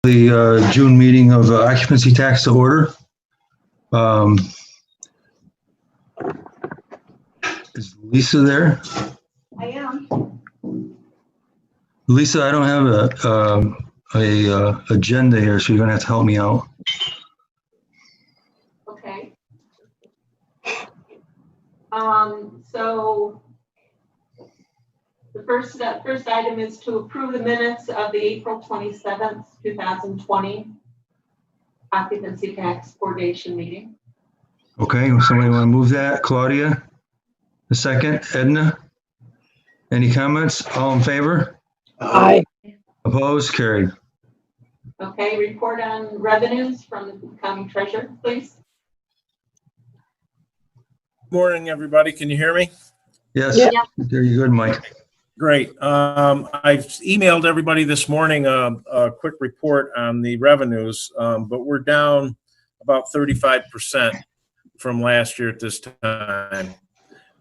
The June meeting of occupancy tax to order. Is Lisa there? I am. Lisa, I don't have a agenda here, so you're gonna have to help me out. Okay. So the first item is to approve the minutes of the April 27th, 2020 occupancy tax coordination meeting. Okay, somebody want to move that? Claudia? A second. Edna? Any comments? All in favor? Aye. Opposed? Carried. Okay, report on revenues from the county treasurer, please. Morning, everybody. Can you hear me? Yes. Yeah. There you go, Mike. Great. I've emailed everybody this morning a quick report on the revenues, but we're down about 35% from last year at this time,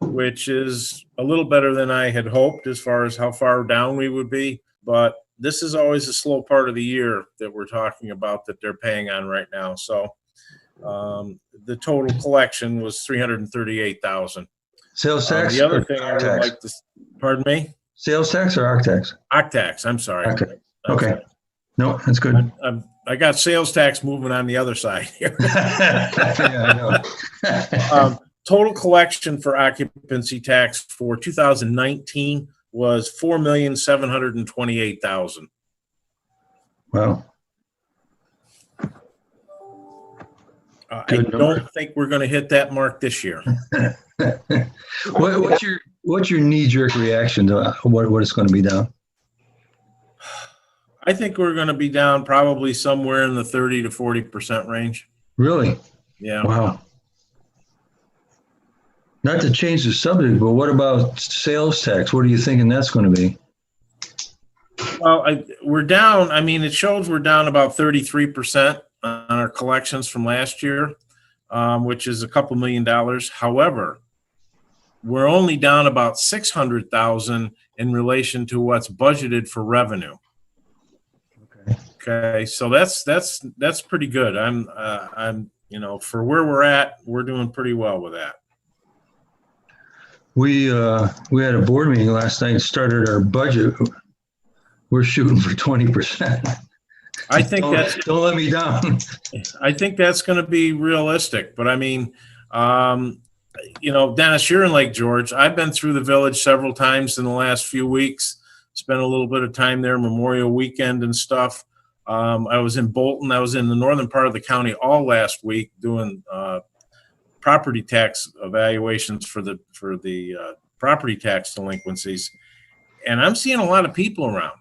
which is a little better than I had hoped as far as how far down we would be. But this is always a slow part of the year that we're talking about that they're paying on right now. So the total collection was $338,000. Sales tax? The other thing I would like to, pardon me? Sales tax or OCTAX? OCTAX, I'm sorry. Okay. No, that's good. I got sales tax movement on the other side here. Yeah, I know. Total collection for occupancy tax for 2019 was $4,728,000. Wow. I don't think we're going to hit that mark this year. What's your knee-jerk reaction to what it's going to be down? I think we're going to be down probably somewhere in the 30 to 40% range. Really? Yeah. Wow. Not to change the subject, but what about sales tax? What are you thinking that's going to be? Well, we're down. I mean, it shows we're down about 33% on our collections from last year, which is a couple $1 million. However, we're only down about $600,000 in relation to what's budgeted for revenue. Okay, so that's pretty good. I'm for where we're at, we're doing pretty well with that. We had a board meeting last night and started our budget. We're shooting for 20%. I think don't let me down. I think that's going to be realistic, but I mean, Dennis, you're in Lake George. I've been through the village several times in the last few weeks. Spent a little bit of time there, Memorial Weekend and stuff. I was in Bolton. I was in the northern part of the county all last week doing property tax evaluations for the property tax delinquencies, and I'm seeing a lot of people around.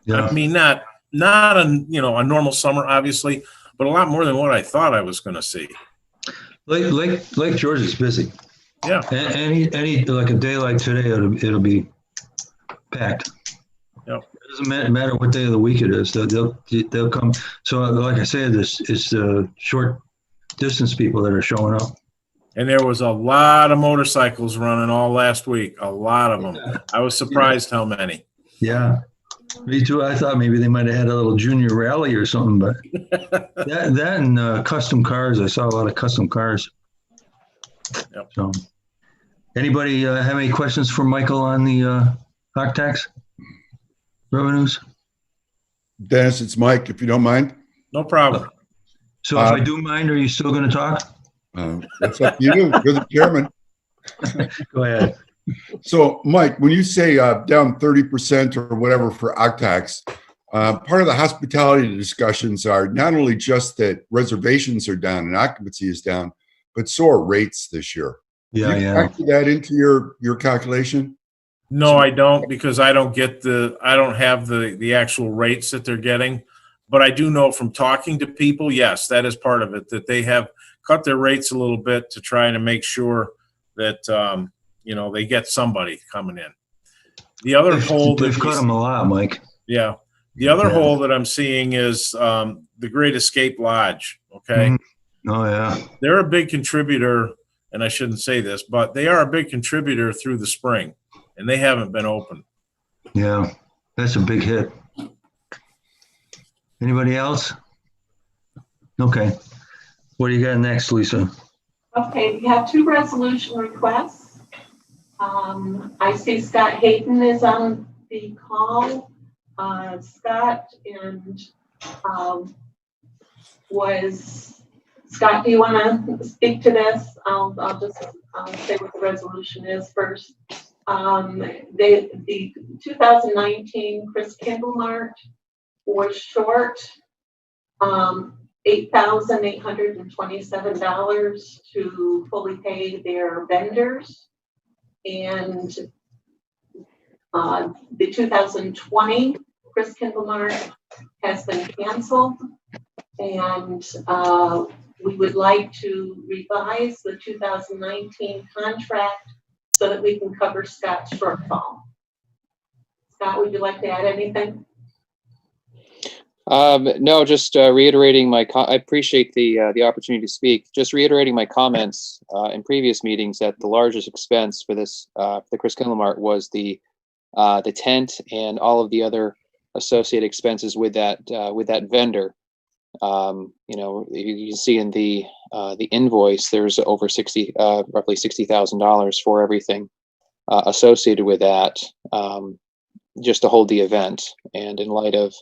Yeah. I mean, not a normal summer, obviously, but a lot more than what I thought I was going to see. Lake George is busy. Yeah. Any like a day like today, it'll be packed. Yep. It doesn't matter what day of the week it is. They'll come. So, like I said, it's the short distance people that are showing up. And there was a lot of motorcycles running all last week. A lot of them. Yeah. I was surprised how many. Yeah. Me too. I thought maybe they might have had a little junior rally or something, but that and custom cars. I saw a lot of custom cars. Yep. So, anybody have any questions for Michael on the OCTAX revenues? Dennis, it's Mike, if you don't mind. No problem. So if I do mind, are you still going to talk? That's up to you. You're the chairman. Go ahead. So, Mike, when you say down 30% or whatever for OCTAX, part of the hospitality discussions are not only just that reservations are down and occupancy is down, but so are rates this year. Yeah, do you factor that into your calculation? No, I don't, because I don't have the actual rates that they're getting. But I do know from talking to people, yes, that is part of it, that they have cut their rates a little bit to try to make sure that they get somebody coming in. The other hole they've cut them a lot, Mike. Yeah. The other hole that I'm seeing is the Great Escape Lodge. Okay. Mm-hmm. Oh yeah. They're a big contributor, and I shouldn't say this, but they are a big contributor through the spring, and they haven't been open. Yeah, that's a big hit. Anybody else? Okay. What do you got next, Lisa? Okay, we have 2 resolution requests. I see Scott Hayden is on the call. Scott and Scott, do you want to speak to this? I'll just say what the resolution is first. The 2019 Chris Kindle Mart was short $8,827 to fully pay their vendors, and the 2020 Chris Kindle Mart has been canceled, and we would like to revise the 2019 contract so that we can cover Scott's shortfall. Scott, would you like to add anything? No, just reiterating I appreciate the opportunity to speak. Just reiterating my comments in previous meetings that the largest expense for this the Chris Kindle Mart was the tent and all of the other associated expenses with that vendor. You know, you can see in the invoice there's over roughly $60,000 for everything associated with that, just to hold the event. And in light of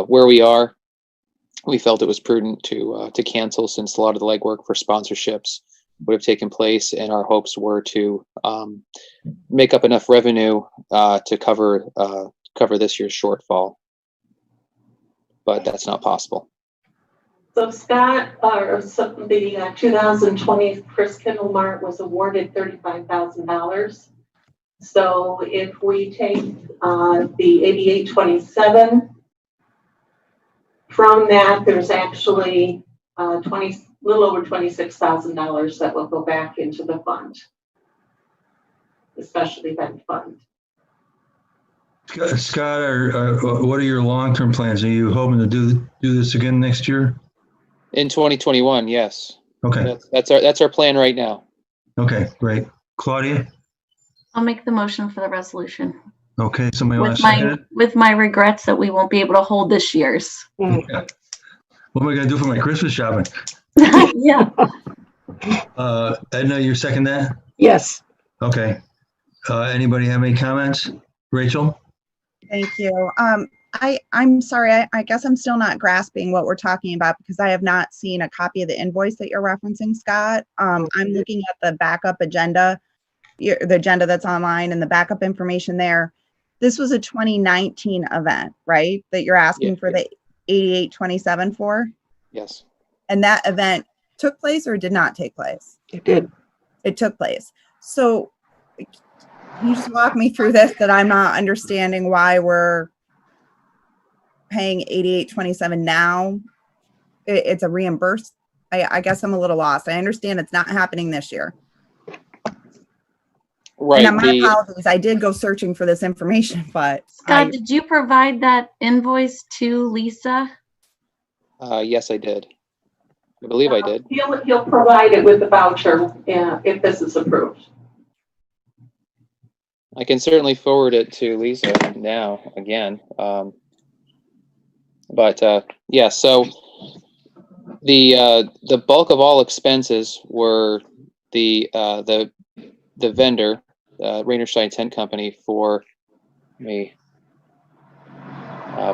where we are, we felt it was prudent to cancel, since a lot of the legwork for sponsorships would have taken place, and our hopes were to make up enough revenue to cover this year's shortfall. But that's not possible. So Scott, the 2020 Chris Kindle Mart was awarded $35,000. So if we take the 8827 from that, there's actually little over $26,000 that will go back into the fund, the special event fund. Scott, what are your long-term plans? Are you hoping to do this again next year? In 2021, yes. Okay. That's our plan right now. Okay, great. Claudia? I'll make the motion for the resolution. Okay, somebody want to second it? With my regrets that we won't be able to hold this year's. Yeah. What am I going to do for my Christmas shopping? Yeah. Edna, you second that? Yes. Okay. Anybody have any comments? Rachel? Thank you. I'm sorry, I guess I'm still not grasping what we're talking about, because I have not seen a copy of the invoice that you're referencing, Scott. I'm looking at the backup agenda, the agenda that's online, and the backup information there. This was a 2019 event, right? That you're asking for the 8827 for? Yes. And that event took place or did not take place? It did. It took place. So can you just walk me through this, that I'm not understanding why we're paying 8827 now? It's a reimburse. I guess I'm a little lost. I understand it's not happening this year. Right. And my apologies. I did go searching for this information, but Scott, did you provide that invoice to Lisa? Yes, I did. I believe I did. He'll provide it with the voucher if this is approved. I can certainly forward it to Lisa now again. Yeah, so the bulk of all expenses were the vendor, Rainerstein Tent Company, for me.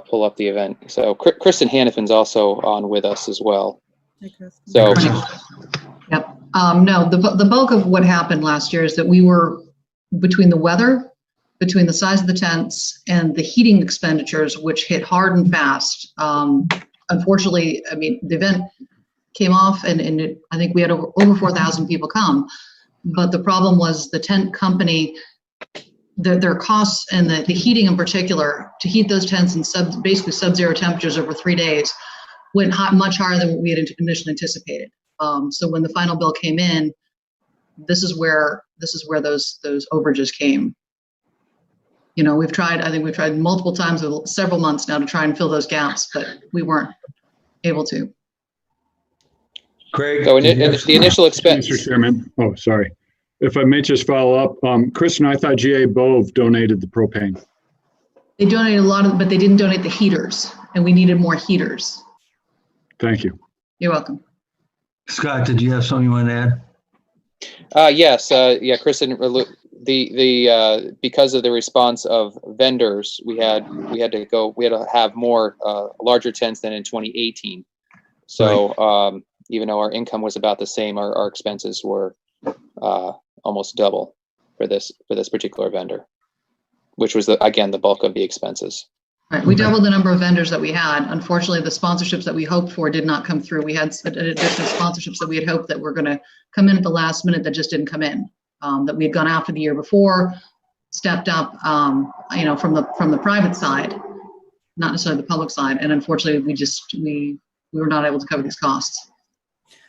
Pull up the event. So Kristen Hannafin's also on with us as well. So yep. No, the bulk of what happened last year is that we were, between the weather, between the size of the tents, and the heating expenditures, which hit hard and fast. Unfortunately, I mean, the event came off, and I think we had over 4,000 people come. But the problem was the tent company, their costs, and the heating in particular, to heat those tents in basically sub-zero temperatures over 3 days, went much higher than what we had initially anticipated. So when the final bill came in, this is where those overages came. You know, I think we've tried multiple times with several months now to try and fill those gaps, but we weren't able to. Craig? So the initial expense. Mr. Chairman, oh, sorry. If I may just follow up, Chris and I thought GA Bove donated the propane. They donated a lot of, but they didn't donate the heaters, and we needed more heaters. Thank you. You're welcome. Scott, did you have something you want to add? Yes, yeah, Kristen, because of the response of vendors, we had to have more larger tents than in 2018. So even though our income was about the same, our expenses were almost double for this particular vendor, which was again the bulk of the expenses. Right. We doubled the number of vendors that we had. Unfortunately, the sponsorships that we hoped for did not come through. We had additional sponsorships that we had hoped that were going to come in at the last minute that just didn't come in. That we had gone after the year before, stepped up, from the private side, not necessarily the public side. And unfortunately, we were not able to cover these costs.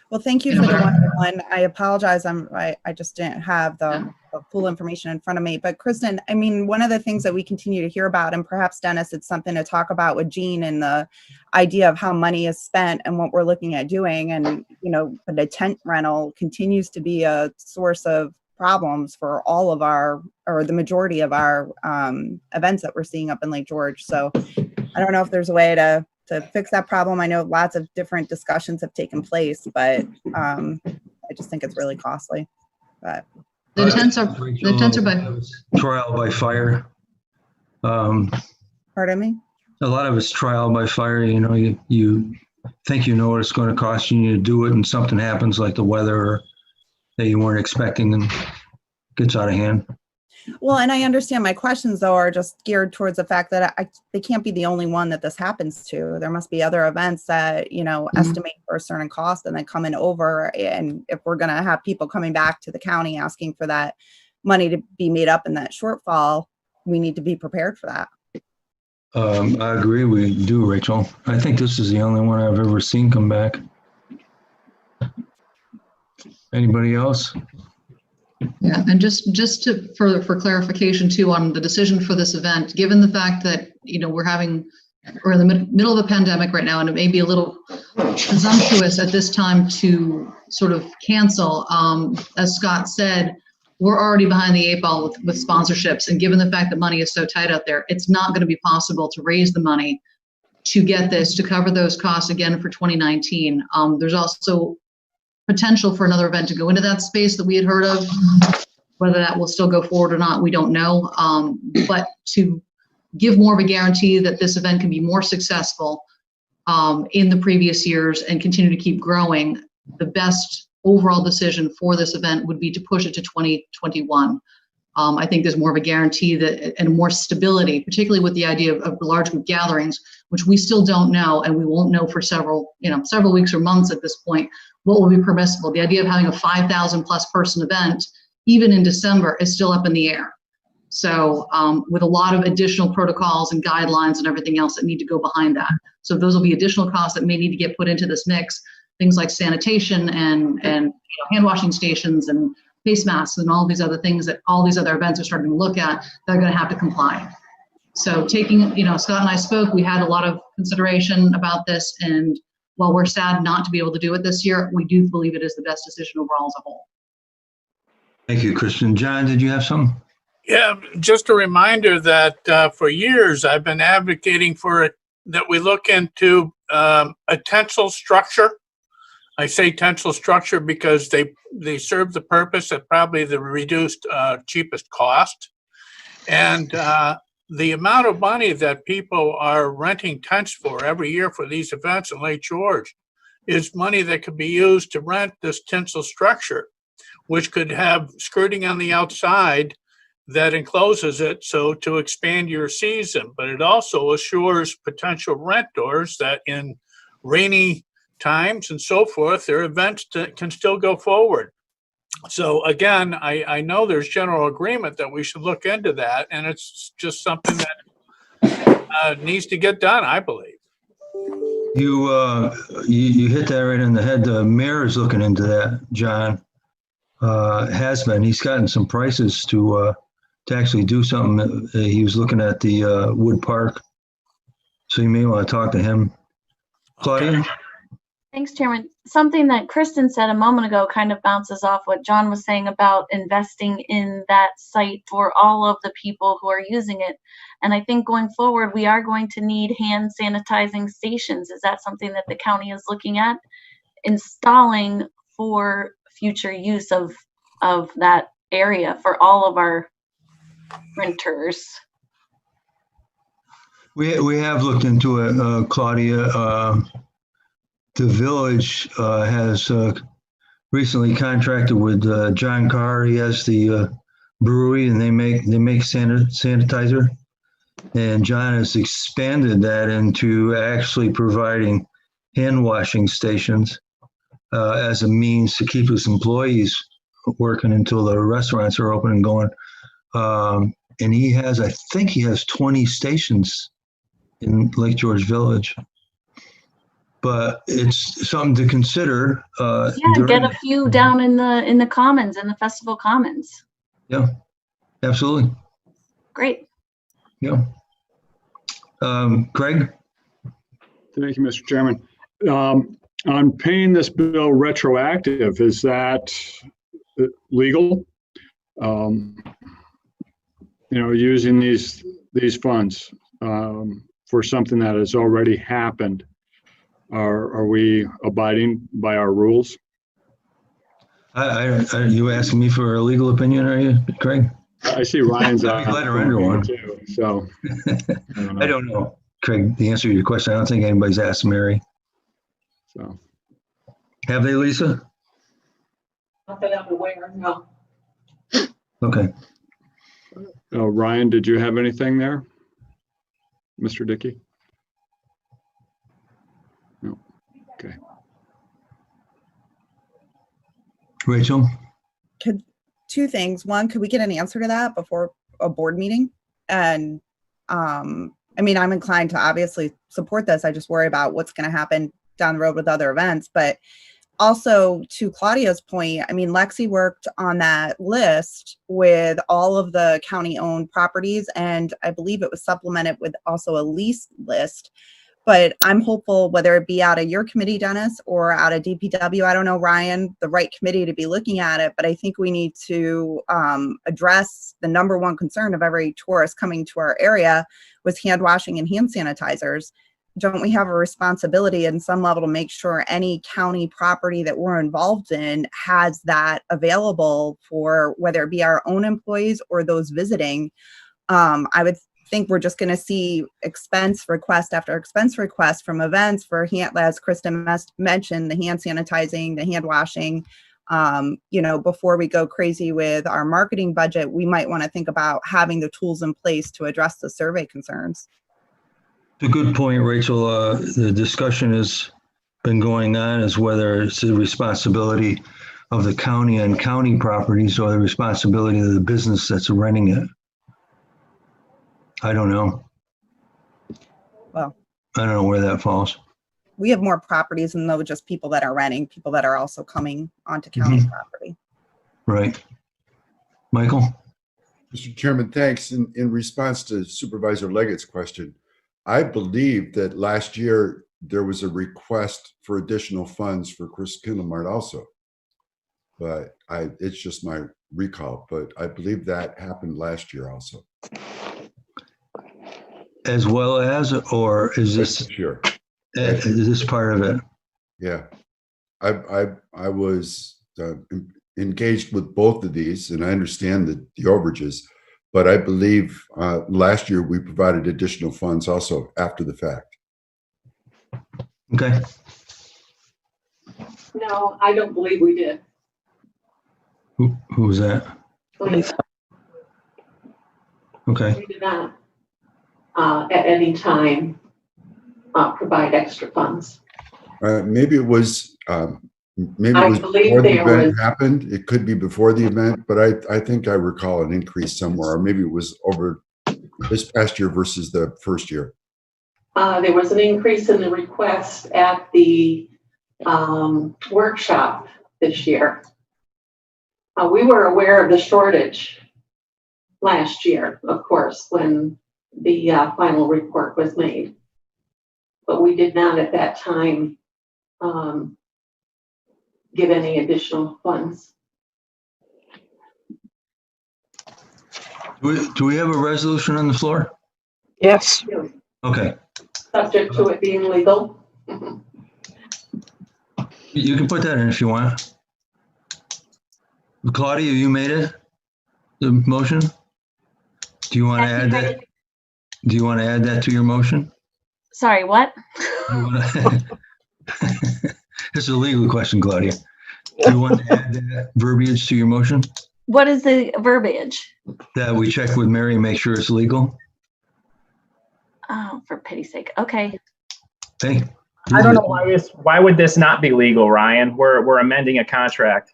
Well, thank you for the one. I apologize. I just didn't have the full information in front of me. But Kristen, I mean, one of the things that we continue to hear about, and perhaps Dennis, it's something to talk about with Jean, and the idea of how money is spent and what we're looking at doing. And, the tent rental continues to be a source of problems for all of or the majority of our events that we're seeing up in Lake George. So I don't know if there's a way to fix that problem. I know lots of different discussions have taken place, but I just think it's really costly. But the tents are by trial by fire. Pardon me? A lot of it's trial by fire. You think you know what it's going to cost you, and you do it, and something happens like the weather that you weren't expecting, and gets out of hand. Well, and I understand my questions, though, are just geared towards the fact that they can't be the only one that this happens to. There must be other events that, estimate for a certain cost and then come in over. And if we're going to have people coming back to the county asking for that money to be made up in that shortfall, we need to be prepared for that. I agree. We do, Rachel. I think this is the only one I've ever seen come back. Anybody else? Yeah, and just for clarification too on the decision for this event, given the fact that we're in the middle of a pandemic right now, and it may be a little presumptuous at this time to sort of cancel. As Scott said, we're already behind the 8 ball with sponsorships, and given the fact that money is so tight out there, it's not going to be possible to raise the money to get this to cover those costs again for 2019. There's also potential for another event to go into that space that we had heard of. Whether that will still go forward or not, we don't know. But to give more of a guarantee that this event can be more successful in the previous years and continue to keep growing, the best overall decision for this event would be to push it to 2021. I think there's more of a guarantee and more stability, particularly with the idea of large group gatherings, which we still don't know, and we won't know for several weeks or months at this point, what will be permissible. The idea of having a 5,000 plus person event, even in December, is still up in the air. So with a lot of additional protocols and guidelines and everything else that need to go behind that. So those will be additional costs that may need to get put into this mix, things like sanitation and hand washing stations and face masks and all these other things that all these other events are starting to look at, they're going to have to comply. So Scott and I spoke, we had a lot of consideration about this, and while we're sad not to be able to do it this year, we do believe it is the best decision overall as a whole. Thank you, Kristen. John, did you have something? Yeah, just a reminder that for years I've been advocating for that we look into a tensile structure. I say tensile structure because they serve the purpose at probably the reduced cheapest cost. And the amount of money that people are renting tents for every year for these events in Lake George is money that could be used to rent this tensile structure, which could have skirting on the outside that encloses it, so to expand your season. But it also assures potential renters that in rainy times and so forth, their events can still go forward. So again, I know there's general agreement that we should look into that, and it's just something that needs to get done, I believe. You hit that right in the head. The mayor is looking into that, John. Has been. He's gotten some prices to actually do something. He was looking at the Wood Park, so you may want to talk to him. Claudia? Okay. Thanks, Chairman. Something that Kristen said a moment ago kind of bounces off what John was saying about investing in that site for all of the people who are using it. And I think going forward, we are going to need hand sanitizing stations. Is that something that the county is looking at installing for future use of that area for all of our renters? We have looked into it, Claudia. The village has recently contracted with John Carr. He has the brewery, and they make sanitizer. And John has expanded that into actually providing hand washing stations as a means to keep his employees working until the restaurants are open and going. And he has, I think he has 20 stations in Lake George Village. But it's something to consider. Yeah, get a few down in the commons, in the festival commons. Yeah, absolutely. Great. Yeah. Craig? Thank you, Mr. Chairman. On paying this bill retroactive, is that legal? Using these funds for something that has already happened. Are we abiding by our rules? You asking me for a legal opinion, are you, Craig? I see Ryan's I'd be glad to render one. too. So I don't know, Craig. The answer to your question, I don't think anybody's asked Mary. So have they, Lisa? Not that I'm aware, no. Okay. Ryan, did you have anything there, Mr. Dickey? No. Okay. Rachel? Two things. One, could we get an answer to that before a board meeting? And I'm inclined to obviously support this. I just worry about what's going to happen down the road with other events. But also, to Claudia's point, Lexi worked on that list with all of the county-owned properties, and I believe it was supplemented with also a lease list. But I'm hopeful, whether it be out of your committee, Dennis, or out of DPW, I don't know, Ryan, the right committee to be looking at it, but I think we need to address the number one concern of every tourist coming to our area was hand washing and hand sanitizers. Don't we have a responsibility in some level to make sure any county property that we're involved in has that available for whether it be our own employees or those visiting? I would think we're just going to see expense request after expense request from events for as Kristen mentioned, the hand sanitizing, the hand washing. Before we go crazy with our marketing budget, we might want to think about having the tools in place to address the survey concerns. It's a good point, Rachel. The discussion has been going on is whether it's the responsibility of the county and county properties or the responsibility of the business that's renting it. I don't know. Well, I don't know where that falls. We have more properties than though just people that are renting, people that are also coming onto county property. Right. Michael? Mr. Chairman, thanks. In response to Supervisor Leggett's question, I believe that last year there was a request for additional funds for Chris Kindlemart also. But it's just my recall, but I believe that happened last year also. As well as, or is this Sure. Is this part of it? Yeah, I was engaged with both of these, and I understand the overages, but I believe last year we provided additional funds also after the fact. Okay. No, I don't believe we did. Who was that? Lisa. Okay. We did not at any time provide extra funds. Maybe it was before the event happened. It could be before the event, but I think I recall an increase somewhere, or maybe it was over this past year versus the first year. There was an increase in the request at the workshop this year. We were aware of the shortage last year, of course, when the final report was made. But we did not at that time give any additional funds. Do we have a resolution on the floor? Yes. Okay, Subject to it being legal. you can put that in if you want. Claudia, you made it? The motion? Do you want to add that? Do you want to add that to your motion? Sorry, what? You wanna- This is a legal question, Claudia. Do you want to add that verbiage to your motion? What is the verbiage? That we check with Mary and make sure it's legal? Oh, for pity's sake. Okay. Hey. I don't know why would this not be legal, Ryan? We're amending a contract.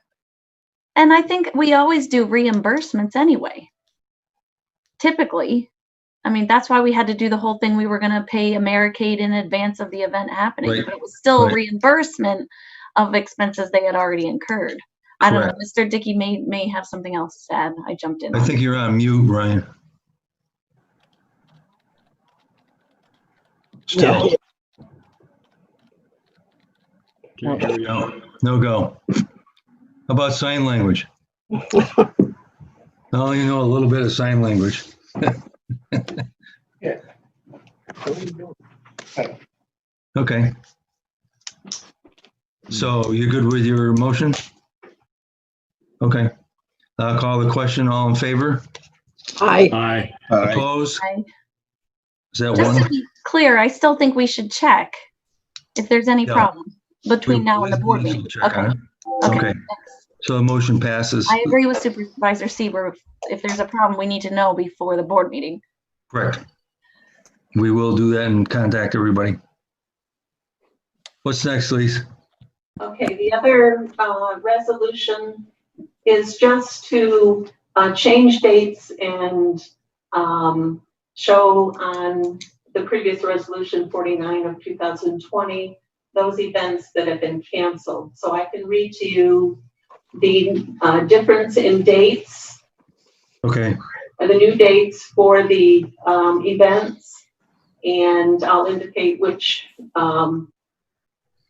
And I think we always do reimbursements anyway. Typically. I mean, that's why we had to do the whole thing. We were going to pay Americade in advance of the event happening, Right. but it was still a Right. reimbursement of expenses they had already incurred. I don't know. Correct. Mr. Dickey may have something else to add. I jumped in. I think you're on mute, Ryan. Still, Can't hear you. no go. How about sign language? Oh, you know a little bit of sign language. Okay. So you're good with your motion? Okay. I'll call the question. All in favor? Aye. Aye. Opposed? Aye. Is that Just to one? be clear, I still think we should check if there's any Yeah. problem between now and the board Liz will meeting. check on Okay. it. Okay. Okay. So the motion passes. I agree with Supervisor Seaver. If there's a problem, we need to know before the board meeting. Correct. We will do that and contact everybody. What's next, Lise? Okay, the other resolution is just to change dates and show on the previous resolution 49 of 2020, those events that have been canceled. So I can read to you the difference in dates, Okay, the new dates for the events, and I'll indicate which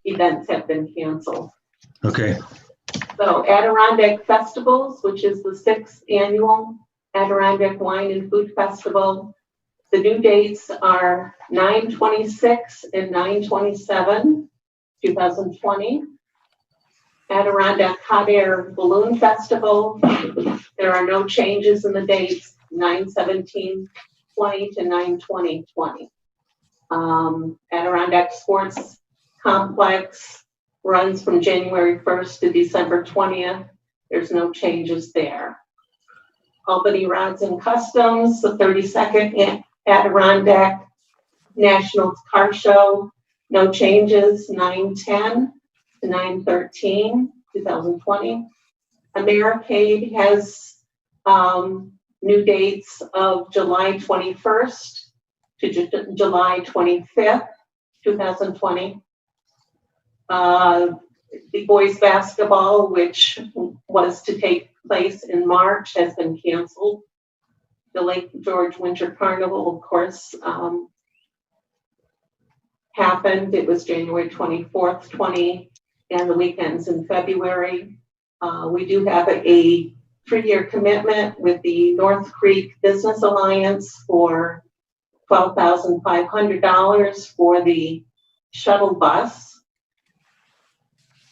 events have been canceled. okay, So Adirondack Festivals, which is the 6th annual Adirondack Wine and Food Festival. The new dates are 9/26 and 9/27, 2020. Adirondack Hot Air Balloon Festival. There are no changes in the dates, 9/17/20 to 9/20/20. Adirondack Sports Complex runs from January 1st to December 20th. There's no changes there. Albany Rods and Customs, the 32nd Adirondack National Car Show, no changes, 9/10 to 9/13, 2020. Americade has new dates of July 21st to July 25th, 2020. The boys basketball, which was to take place in March, has been canceled. The Lake George Winter Carnival, of course, happened. It was January 24th, 20, and the weekends in February. We do have a 3-year commitment with the North Creek Business Alliance for $12,500 for the shuttle bus.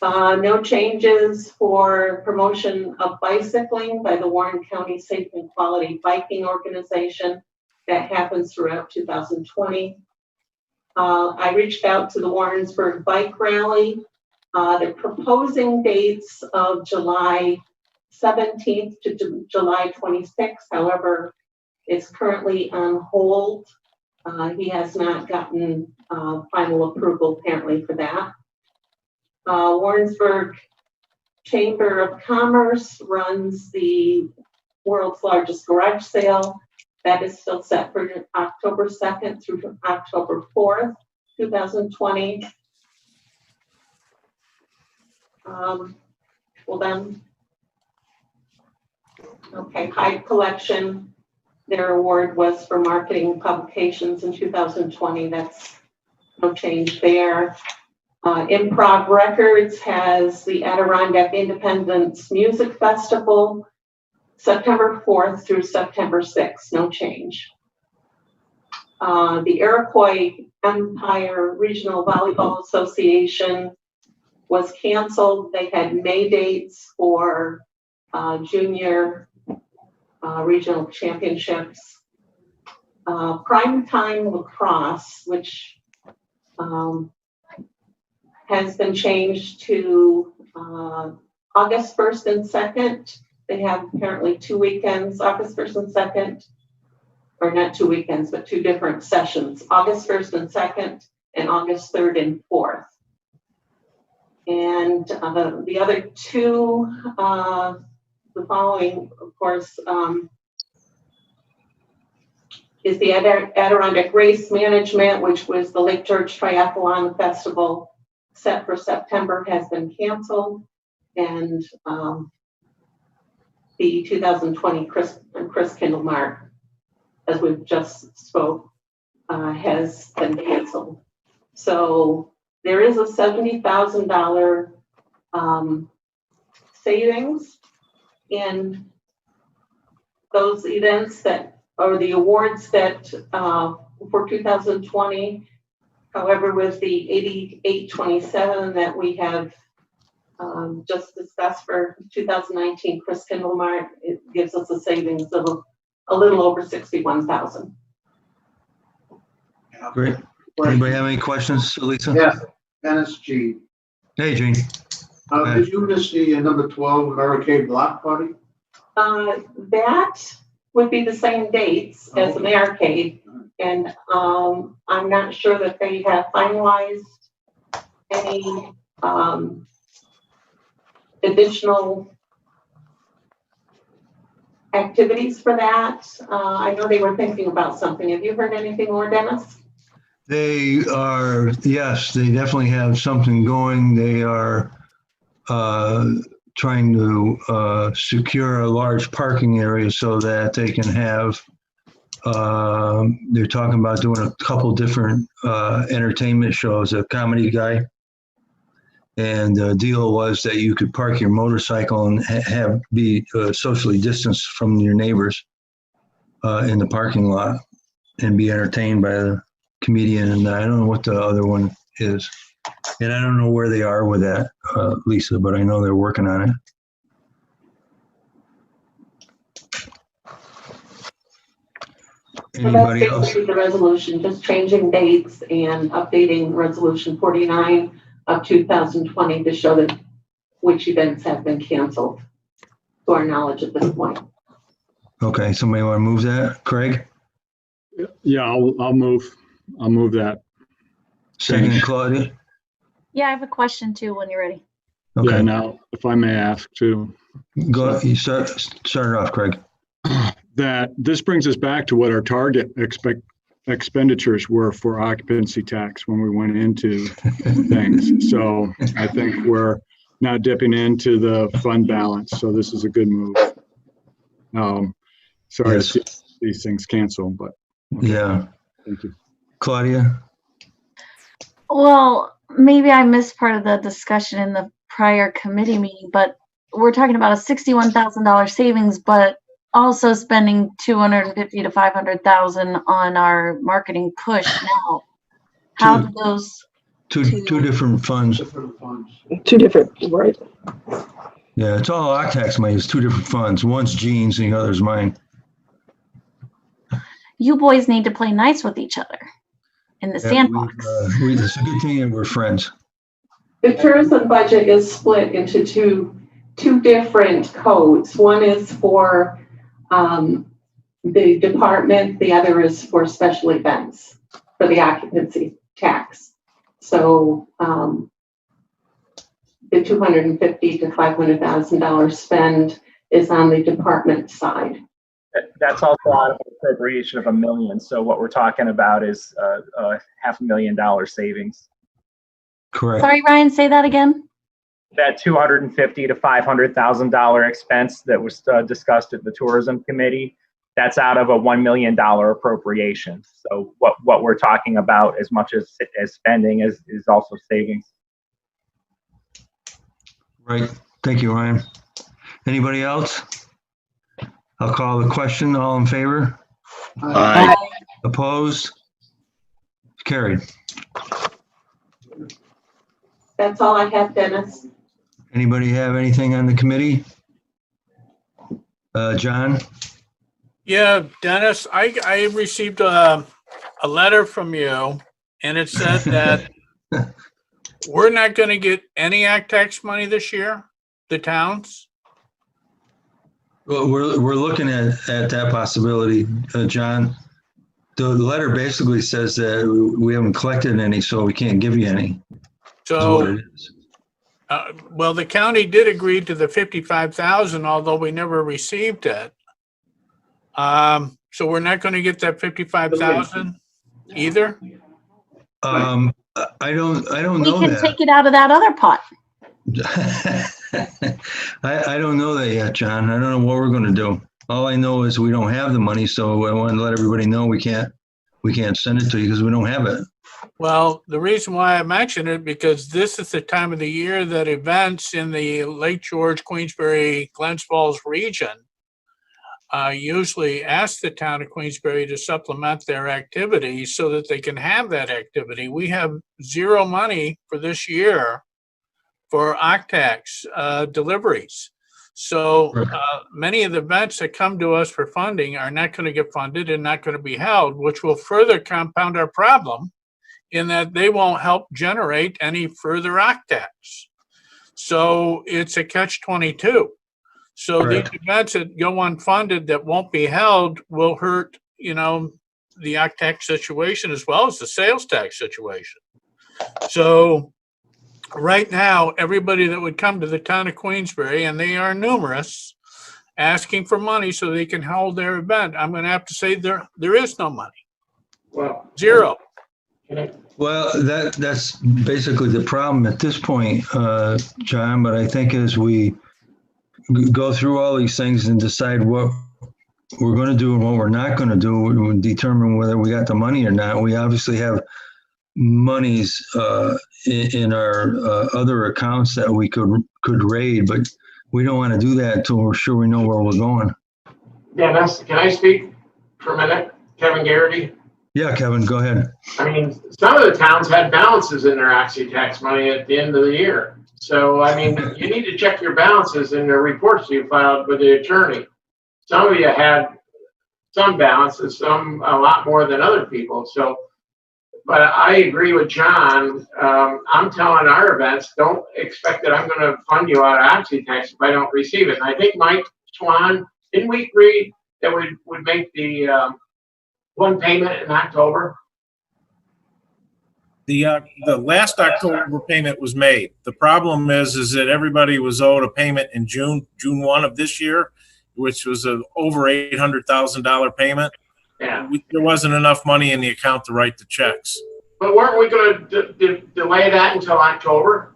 No changes for promotion of bicycling by the Warren County Safe and Quality Biking Organization. That happens throughout 2020. I reached out to the Warrensburg Bike Rally. They're proposing dates of July 17th to July 26th. However, it's currently on hold. He has not gotten final approval apparently for that. Warrensburg Chamber of Commerce runs the world's largest garage sale. That is still set for October 2nd through October 4th, 2020. Well then, okay, Hyde Collection, their award was for marketing publications in 2020. That's no change there. Improv Records has the Adirondack Independence Music Festival, September 4th through September 6th, no change. The Iroquois Empire Regional Volleyball Association was canceled. They had May dates for junior regional championships. Primetime Lacrosse, which has been changed to August 1st and 2nd. They have apparently 2 weekends, August 1st and 2nd, or not 2 weekends, but 2 different sessions, August 1st and 2nd, and August 3rd and 4th. And the other 2, the following, of course, is the Adirondack Race Management, which was the Lake George Triathlon Festival, set for September, has been canceled. And the 2020 Chris Kindlemart, as we've just spoke, has been canceled. So there is a $70,000 savings in those events that, or the awards that for 2020. However, with the 8827 that we have just discussed for 2019 Chris Kindlemart, it gives us a savings of a little over 61,000. Great. Anybody have any questions, Lisa? Yeah, Dennis G. Hey, Gene. Did you miss the number 12 Barricade Block Party? That would be the same dates as the Arcade, and I'm not sure that they have finalized any additional activities for that. I know they were thinking about something. Have you heard anything more, Dennis? They are, yes, they definitely have something going. They are trying to secure a large parking area so that they can have, they're talking about doing a couple different entertainment shows, a comedy guy. And the deal was that you could park your motorcycle and be socially distanced from your neighbors in the parking lot and be entertained by the comedian. And I don't know what the other one is. And I don't know where they are with that, Lisa, but I know they're working on it. Anybody else? The resolution, just changing dates and updating resolution 49 of 2020 to show that which events have been canceled to our knowledge at this point. Okay, somebody want to move that? Craig? Yeah, I'll move that. Second, Claudia? Yeah, I have a question too when you're ready. Okay. Yeah, now, if I may ask too. Go, you start it off, Craig. That this brings us back to what our target expenditures were for occupancy tax when we went into things. So I think we're now dipping into the fund balance. So this is a good move. Sorry Yes. to see these things canceled, but okay. Yeah. Thank you. Claudia? Well, maybe I missed part of the discussion in the prior committee meeting, but we're talking about a $61,000 savings, but also spending 250 to 500,000 on our marketing push now. How do those Two different funds. Different funds. Two different, right? Yeah, it's all OCTAX money. It's two different funds. One's Gene's and the other's mine. you boys need to play nice with each other in the Yeah, sandbox? it's a good thing that we're friends. The tourism budget is split into two different codes. One is for the department, the other is for special events for the occupancy tax. So the $250,000 to $500,000 spend is on the department side. That's also out of an appropriation of $1 million. So what we're talking about is $500,000 savings. Correct. Sorry, Ryan, say that again. That $250,000 to $500,000 expense that was discussed at the tourism committee, that's out of a $1 million appropriation. So what we're talking about as much as spending is also savings. Right. Thank you, Ryan. Anybody else? I'll call the question. All in favor? Aye. Opposed? Carried. That's all I have, Dennis. Anybody have anything on the committee? John? Yeah, Dennis, I received a letter from you, and it said that we're not going to get any act tax money this year, the towns. Well, we're looking at that possibility, John. The letter basically says that we haven't collected any, so we can't give you any. Is what So, it is. well, the county did agree to the 55,000, although we never received it. So we're not going to get that 55,000 either. I don't We know can that. take it out of that other pot. I don't know that yet, John. I don't know what we're going to do. All I know is we don't have the money, so I want to let everybody know we can't send it to you because we don't have it. Well, the reason why I mention it, because this is the time of the year that events in the Lake George, Queensbury, Glens Falls region usually ask the town of Queensbury to supplement their activity so that they can have that activity. We have zero money for this year for OCTAX deliveries. So many of the events that come to us for funding are not going to get funded and not going to be held, which will further compound our problem in that they won't help generate any further OCTAX. So it's a catch-22. So these events that go unfunded that won't be held will hurt, the OCTAX situation as well as the sales tax situation. So right now, everybody that would come to the town of Queensbury, and they are numerous, asking for money so they can hold their event, I'm going to have to say there is no money. Well, Zero. Well, that's basically the problem at this point, John. But I think as we go through all these things and decide what we're going to do and what we're not going to do, we determine whether we got the money or not. We obviously have monies in our other accounts that we could raid, but we don't want to do that until we're sure we know where we're going. Dennis, can I speak for a minute? Kevin Garrity. Yeah, Kevin, go ahead. I mean, some of the towns had balances in their Oxy tax money at the end of the year. So, I mean, you need to check your balances in the reports you filed with the attorney. Some of you had some balances, some a lot more than other people. So, but I agree with John. I'm telling our events, don't expect that I'm going to fund you out of Oxy tax if I don't receive it. And I think Mike Swan, didn't we agree that we would make the one payment in October? The last October payment was made. The problem is that everybody was owed a payment in June 1 of this year, which was a over $800,000 payment. Yeah. There wasn't enough money in the account to write the checks. But weren't we going to delay that until October?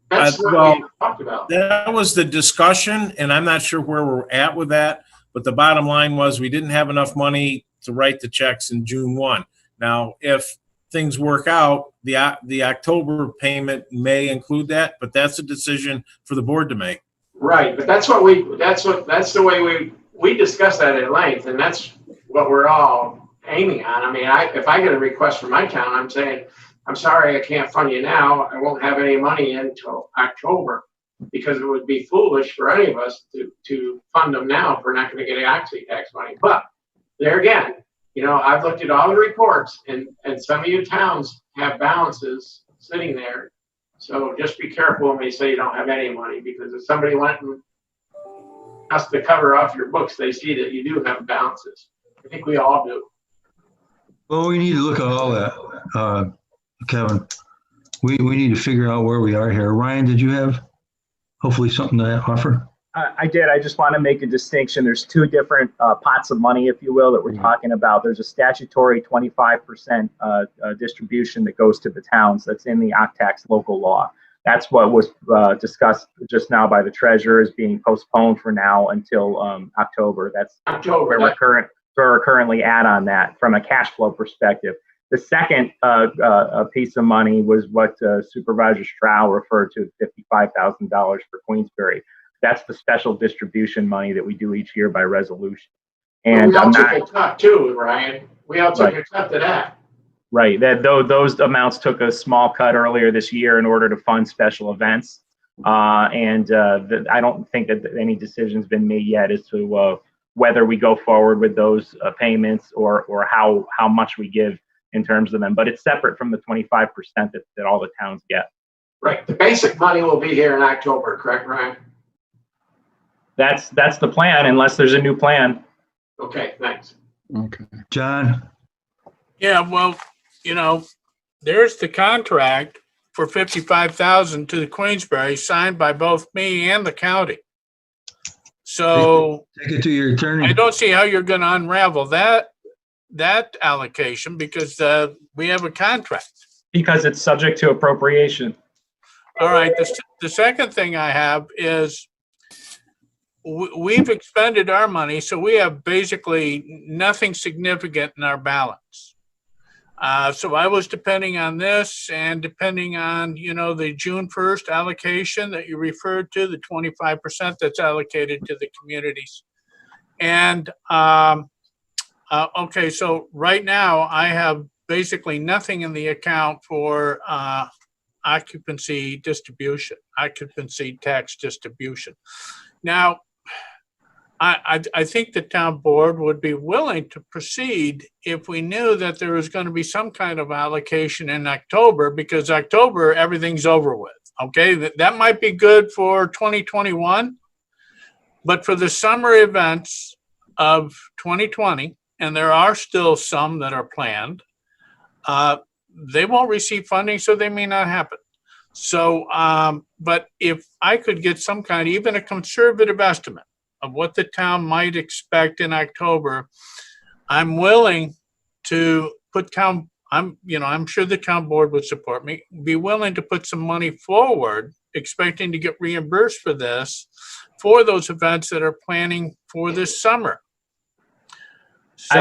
That's what we talked about. That was the discussion, and I'm not sure where we're at with that. But the bottom line was we didn't have enough money to write the checks in June 1. Now, if things work out, the October payment may include that, but that's a decision for the board to make. Right, but that's the way we discussed that at length, and that's what we're all aiming on. I mean, if I get a request from my town, I'm saying, I'm sorry, I can't fund you now. I won't have any money until October, because it would be foolish for any of us to fund them now if we're not going to get Oxy tax money. But there again, I've looked at all the reports, and some of you towns have balances sitting there. So just be careful when they say you don't have any money, because if somebody went and asked to cover off your books, they see that you do have balances. I think we all do. Well, we need to look at all that, Kevin. We need to figure out where we are here. Ryan, did you have hopefully something to offer? I did. I just want to make a distinction. There's two different pots of money, if you will, that we're talking about. There's a statutory 25% distribution that goes to the towns. That's in the OCTAX local law. That's what was discussed just now by the treasurer, is being postponed for now until October. That's where we're currently at on that from a cash flow perspective. The second piece of money was what Supervisor Strow referred to, $55,000 for Queensbury. That's the special distribution money that we do each year by resolution. And we all took a cut too, Ryan. We all took a cut to that. Right. Those amounts took a small cut earlier this year in order to fund special events. I don't think that any decision's been made yet as to whether we go forward with those payments or how much we give in terms of them. But it's separate from the 25% that all the towns get. Right. The basic money will be here in October, correct, Ryan? That's the plan, unless there's a new plan. Okay, thanks. Okay. John? Yeah, well, there's the contract for $55,000 to the Queensbury signed by both me and the county. So Take it to your attorney. I don't see how you're going to unravel that allocation because we have a contract. Because it's subject to appropriation. All right. The second thing I have is we've expended our money, so we have basically nothing significant in our balance. So I was depending on this and depending on, the June 1st allocation that you referred to, the 25% that's allocated to the communities. And, okay, so right now I have basically nothing in the account for occupancy tax distribution. Now, I think the town board would be willing to proceed if we knew that there was going to be some kind of allocation in October, because October, everything's over with. Okay, that might be good for 2021, but for the summer events of 2020, and there are still some that are planned, they won't receive funding, so they may not happen. So, but if I could get some kind, even a conservative estimate of what the town might expect in October, I'm willing to put I'm sure the town board would support me, be willing to put some money forward, expecting to get reimbursed for this, for those events that are planning for this summer. So,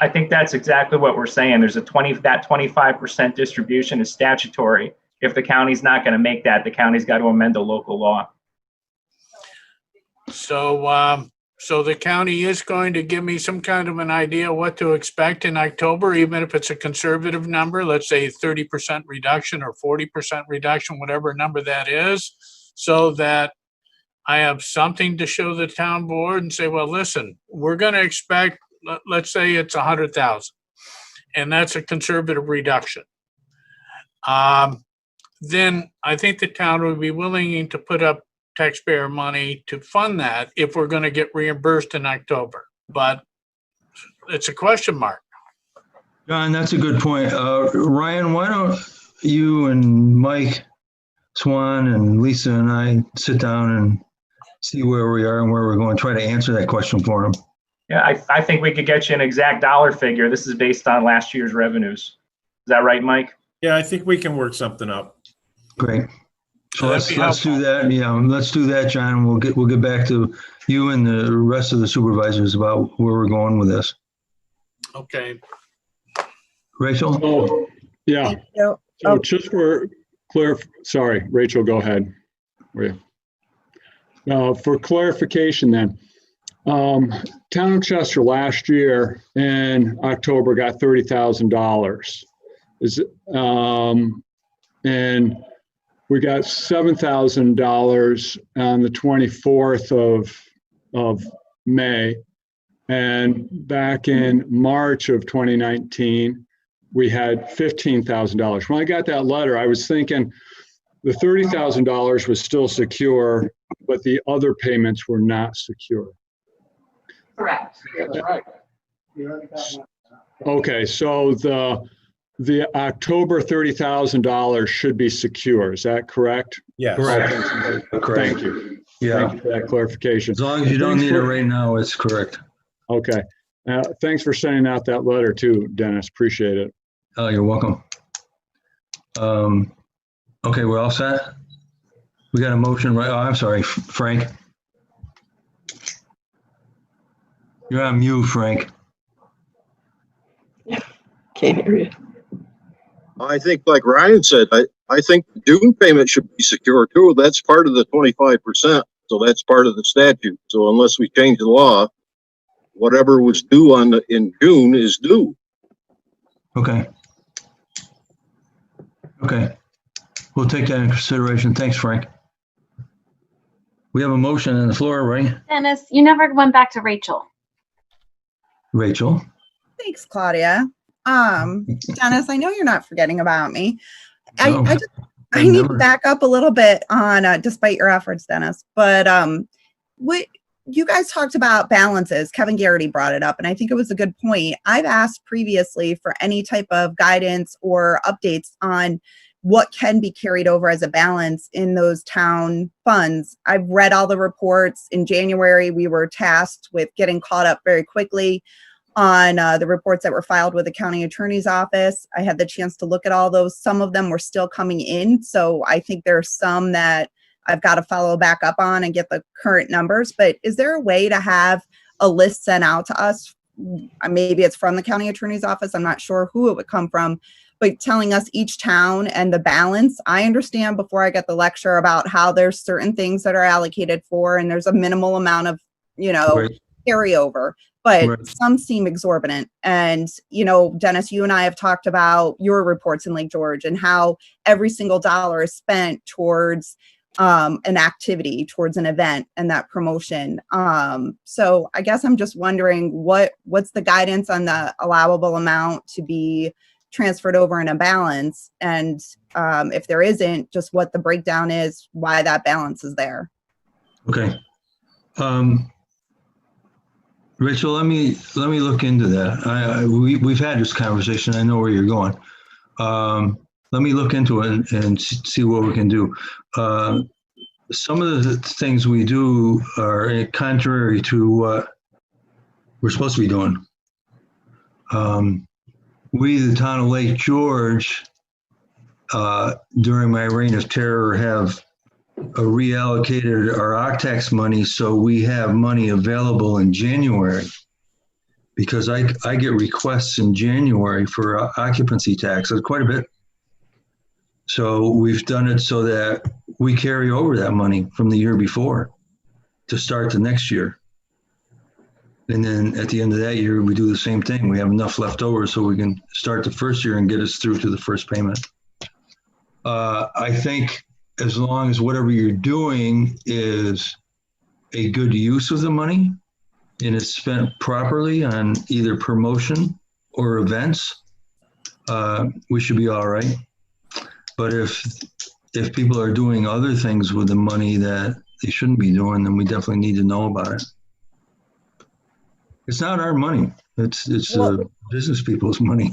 I think that's exactly what we're saying. There's that 25% distribution is statutory. If the county's not going to make that, the county's got to amend the local law. So, so the county is going to give me some kind of an idea what to expect in October, even if it's a conservative number, let's say 30% reduction or 40% reduction, whatever number that is, so that I have something to show the town board and say, well, listen, we're going to expect, let's say it's 100,000, and that's a conservative reduction. Then I think the town would be willing to put up taxpayer money to fund that if we're going to get reimbursed in October. But it's a question mark. John, that's a good point. Ryan, why don't you and Mike Swan and Lisa and I sit down and see where we are and where we're going, try to answer that question for them. Yeah, I think we could get you an exact dollar figure. This is based on last year's revenues. Is that right, Mike? Yeah, I think we can work something up. Great. So let's do that. Yeah, let's do that, John. We'll get back to you and the rest of the supervisors about where we're going with this. Okay. Rachel? Oh, yeah. Thank you. So just for sorry, Rachel, go ahead. For clarification then, Town of Chester last year in October got $30,000. And we got $7,000 on the 24th of May. And back in March of 2019, we had $15,000. When I got that letter, I was thinking the $30,000 was still secure, but the other payments were not secure. Correct. That's right. Okay, so the October $30,000 should be secure. Is that correct? Yes. Correct. Thank you. Yeah. Thank you for that clarification. As long as you don't need it right now, it's correct. Okay. Thanks for sending out that letter too, Dennis. Appreciate it. Oh, you're welcome. Okay, we're all set? We got a motion, right? Oh, I'm sorry, Frank. You're on mute, Frank. Can't hear you. I think, like Ryan said, I think the dune payment should be secure too. That's part of the 25%. So that's part of the statute. So unless we change the law, whatever was due in June is due. Okay. Okay. We'll take that into consideration. Thanks, Frank. We have a motion on the floor, right? Dennis, you never went back to Rachel. Rachel? Thanks, Claudia. Dennis, I know you're not forgetting about me. No, I need never. to back up a little bit on, despite your efforts, Dennis, but what you guys talked about balances. Kevin Garrity brought it up, and I think it was a good point. I've asked previously for any type of guidance or updates on what can be carried over as a balance in those town funds. I've read all the reports. In January, we were tasked with getting caught up very quickly on the reports that were filed with the county attorney's office. I had the chance to look at all those. Some of them were still coming in. So I think there's some that I've got to follow back up on and get the current numbers. But is there a way to have a list sent out to us? Maybe it's from the county attorney's office. I'm not sure who it would come from, but telling us each town and the balance. I understand before I get the lecture about how there's certain things that are allocated for, and there's a minimal amount of, Right. carryover, but Right. some seem exorbitant. And, Dennis, you and I have talked about your reports in Lake George and how every single dollar is spent towards an activity, towards an event and that promotion. So I guess I'm just wondering what's the guidance on the allowable amount to be transferred over in a balance, and if there isn't, just what the breakdown is, why that balance is there. Okay. Rachel, let me look into that. We've had this conversation. I know where you're going. Let me look into it and see what we can do. Some of the things we do are contrary to what we're supposed to be doing. We, the town of Lake George, during my reign of terror, have reallocated our OCTAX money so we have money available in January, because I get requests in January for occupancy tax. That's quite a bit. So we've done it so that we carry over that money from the year before to start the next year. And then at the end of that year, we do the same thing. We have enough left over so we can start the first year and get us through to the first payment. I think as long as whatever you're doing is a good use of the money and it's spent properly on either promotion or events, we should be all right. But if people are doing other things with the money that they shouldn't be doing, then we definitely need to know about it. It's not our money. It's business people's money.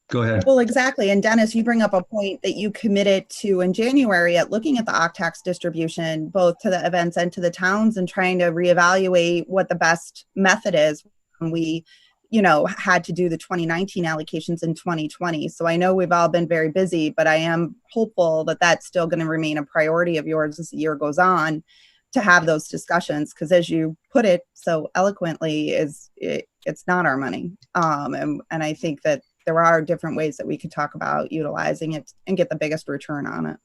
Go ahead. Well, exactly. And Dennis, you bring up a point that you committed to in January at looking at the OCTAX distribution, both to the events and to the towns, and trying to reevaluate what the best method is when we, had to do the 2019 allocations in 2020. So I know we've all been very busy, but I am hopeful that that's still going to remain a priority of yours as the year goes on, to have those discussions, because as you put it so eloquently, it's not our money. And I think that there are different ways that we could talk about utilizing it and get the biggest return on it.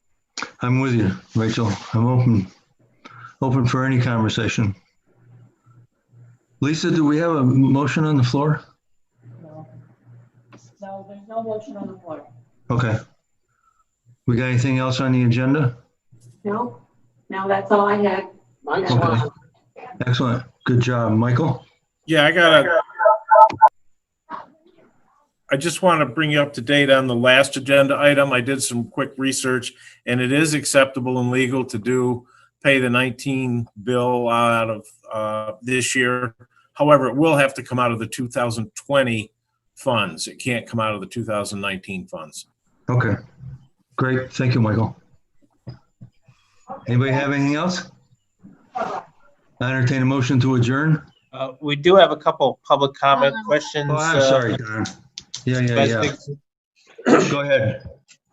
I'm with you, Rachel. I'm open for any conversation. Lisa, do we have a motion on the floor? No, there's no motion on the floor. Okay. We got anything else on the agenda? No, that's all I had. Okay. Excellent. Good job, Michael. Yeah, I just want to bring you up to date on the last agenda item. I did some quick research, and it is acceptable and legal to pay the 19 bill out of this year. However, it will have to come out of the 2020 funds. It can't come out of the 2019 funds. Okay. Great. Thank you, Michael. Anybody have anything else? I entertain a motion to adjourn. We do have a couple public comment questions. Oh, I'm sorry, Don. Yeah. Go ahead.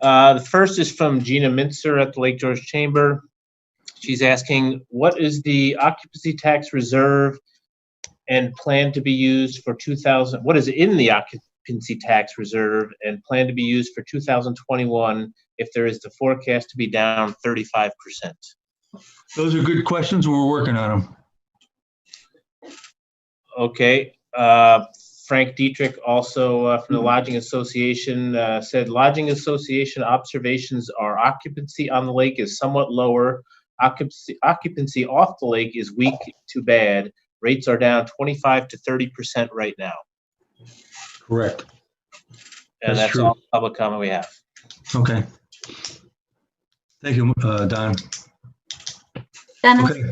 The first is from Gina Mintzer at the Lake George Chamber. She's asking, what is the occupancy tax reserve and plan to be used for what is in the occupancy occupancy tax reserve and plan to be used for 2021 if there is the forecast to be down 35%? Those are good questions. We're working on them. Okay. Frank Dietrich, also from the Lodging Association, said Lodging Association observations are occupancy on the lake is somewhat lower. Occupancy off the lake is weak to bad. Rates are down 25 to 30% right now. Correct. And that's true. all the public comment we have. Okay. Thank you, Don. Dennis, Okay.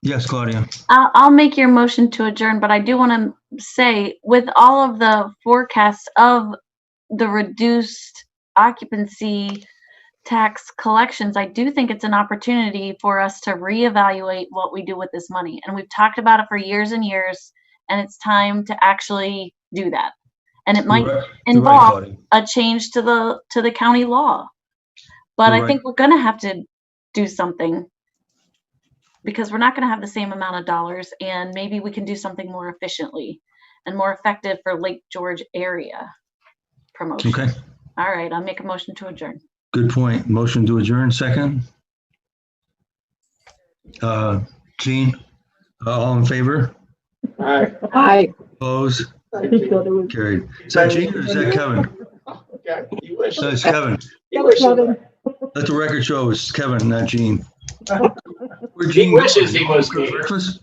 Yes, Claudia. I'll make your motion to adjourn, but I do want to say, with all of the forecasts of the reduced occupancy tax collections, I do think it's an opportunity for us to reevaluate what we do with this money. And we've talked about it for years and years, and it's time to actually do that. And it might You're right, involve Claudia. a change to the county law. But You're I think we're going to have to do something, because we're not going to have the same amount of dollars, and maybe we can do something more efficiently and more effective for Lake George area promotion. Okay. All right, I'll make a motion to adjourn. Good point. Motion to adjourn, second. Gene, all in favor? Aye. Opposed? Carried. Is that Gene or is that Kevin? Okay, you wish. No, it's Kevin. You wish. Let the record show it's Kevin, not Gene. Where'd He Gene go? wishes he was me. Breakfast?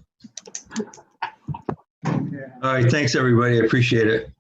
All right, thanks, everybody. I appreciate it.